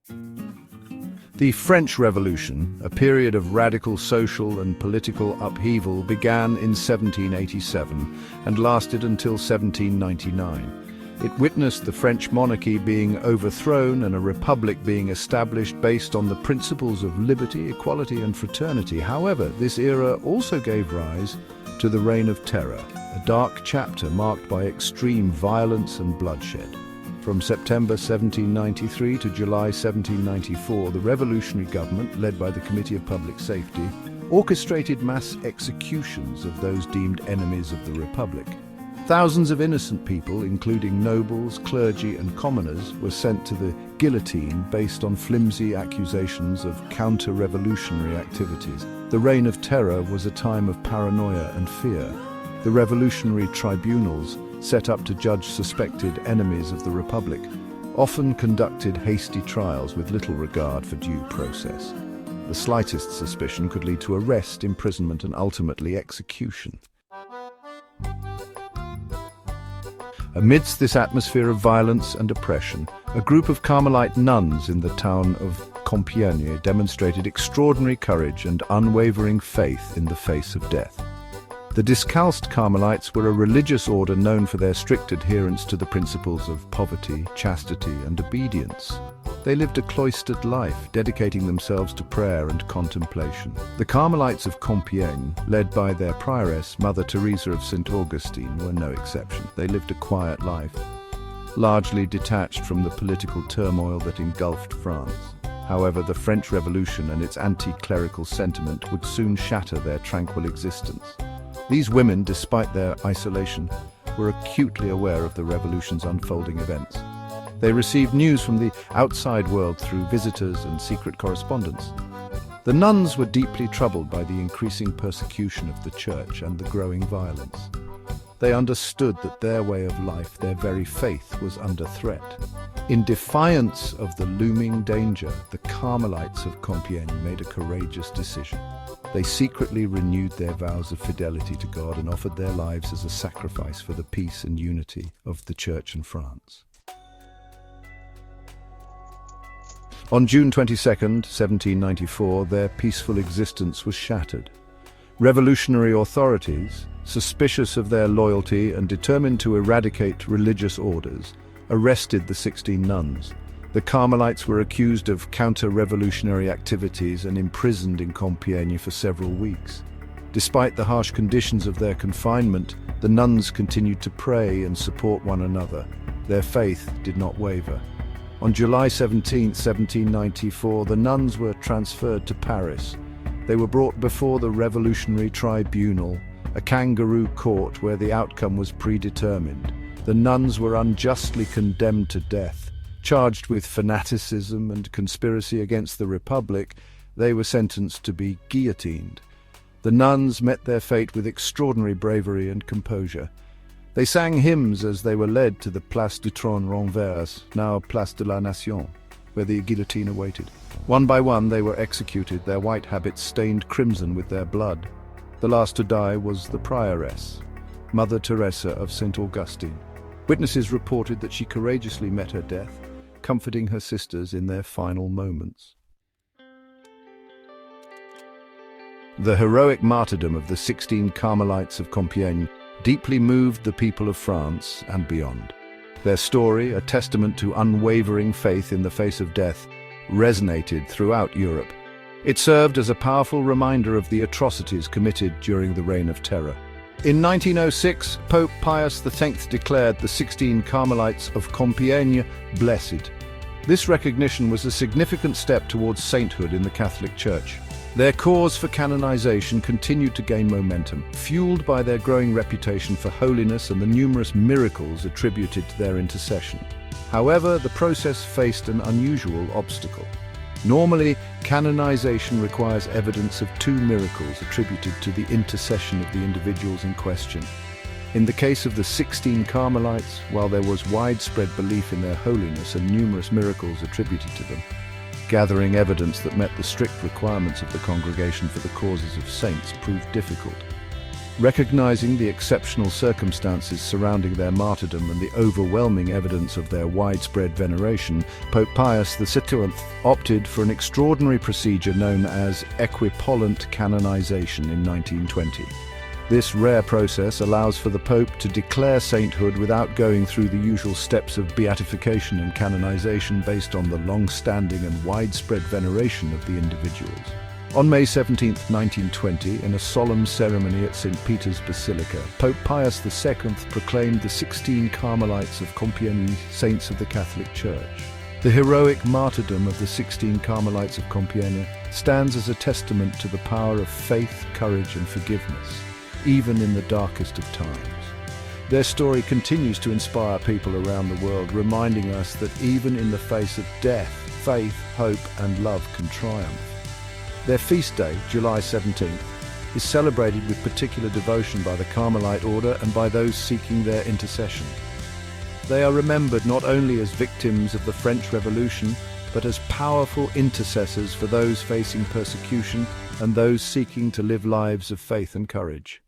The French Revolution, a period of radical social and political upheaval, began in 1787 and lasted until 1799. It witnessed the French monarchy being overthrown and a republic being established based on the principles of liberty, equality, and fraternity. However, this era also gave rise to the Reign of Terror, a dark chapter marked by extreme violence and bloodshed. From September 1793 to July 1794, the revolutionary government, led by the Committee of Public Safety, orchestrated mass executions of those deemed enemies of the Republic. Thousands of innocent people, including nobles, clergy, and commoners, were sent to the guillotine based on flimsy accusations of counter-revolutionary activities. The Reign of Terror was a time of paranoia and fear. The revolutionary tribunals, set up to judge suspected enemies of the Republic, often conducted hasty trials with little regard for due process. The slightest suspicion could lead to arrest, imprisonment, and ultimately execution. Amidst this atmosphere of violence and oppression, a group of Carmelite nuns in the town of Compiègne demonstrated extraordinary courage and unwavering faith in the face of death. The Discalced Carmelites were a religious order known for their strict adherence to the principles of poverty, chastity, and obedience. They lived a cloistered life, dedicating themselves to prayer and contemplation. The Carmelites of Compiègne, led by their prioress, Mother Teresa of St. Augustine, were no exception. They lived a quiet life, largely detached from the political turmoil that engulfed France. However, the French Revolution and its anti-clerical sentiment would soon shatter their tranquil existence. These women, despite their isolation, were acutely aware of the revolution's unfolding events. They received news from the outside world through visitors and secret correspondence. The nuns were deeply troubled by the increasing persecution of the church and the growing violence. They understood that their way of life, their very faith, was under threat. In defiance of the looming danger, the Carmelites of Compiègne made a courageous decision. They secretly renewed their vows of fidelity to God and offered their lives as a sacrifice for the peace and unity of the Church and France. On June 22, 1794, their peaceful existence was shattered. Revolutionary authorities, suspicious of their loyalty and determined to eradicate religious orders, arrested the 16 nuns. The Carmelites were accused of counter-revolutionary activities and imprisoned in Compiègne for several weeks. Despite the harsh conditions of their confinement, the nuns continued to pray and support one another. Their faith did not waver. On July 17, 1794, the nuns were transferred to Paris. They were brought before the Revolutionary Tribunal, a kangaroo court where the outcome was predetermined. The nuns were unjustly condemned to death. Charged with fanaticism and conspiracy against the Republic, they were sentenced to be guillotined. The nuns met their fate with extraordinary bravery and composure. They sang hymns as they were led to the Place du Trône Renverse, now Place de la Nation, where the guillotine awaited. One by one they were executed, their white habits stained crimson with their blood. The last to die was the prioress, Mother Teresa of St. Augustine. Witnesses reported that she courageously met her death, comforting her sisters in their final moments. The heroic martyrdom of the 16 Carmelites of Compiègne deeply moved the people of France and beyond. Their story, a testament to unwavering faith in the face of death, resonated throughout Europe. It served as a powerful reminder of the atrocities committed during the Reign of Terror. In 1906, Pope Pius X declared the 16 Carmelites of Compiègne blessed. This recognition was a significant step towards sainthood in the Catholic Church. Their cause for canonization continued to gain momentum, fueled by their growing reputation for holiness and the numerous miracles attributed to their intercession. However, the process faced an unusual obstacle. Normally, canonization requires evidence of 2 miracles attributed to the intercession of the individuals in question. In the case of the 16 Carmelites, while there was widespread belief in their holiness and numerous miracles attributed to them, gathering evidence that met the strict requirements of the Congregation for the Causes of Saints proved difficult. Recognizing the exceptional circumstances surrounding their martyrdom and the overwhelming evidence of their widespread veneration, Pope Pius XII opted for an extraordinary procedure known as equipollent canonization in 1920. This rare process allows for the Pope to declare sainthood without going through the usual steps of beatification and canonization based on the long-standing and widespread veneration of the individuals. On May 17, 1920, in a solemn ceremony at St. Peter's Basilica, Pope Pius II proclaimed the 16 Carmelites of Compiègne saints of the Catholic Church. The heroic martyrdom of the 16 Carmelites of Compiègne stands as a testament to the power of faith, courage, and forgiveness, even in the darkest of times. Their story continues to inspire people around the world, reminding us that even in the face of death, faith, hope, and love can triumph. Their feast day, July 17th, is celebrated with particular devotion by the Carmelite order and by those seeking their intercession. They are remembered not only as victims of the French Revolution, but as powerful intercessors for those facing persecution and those seeking to live lives of faith and courage.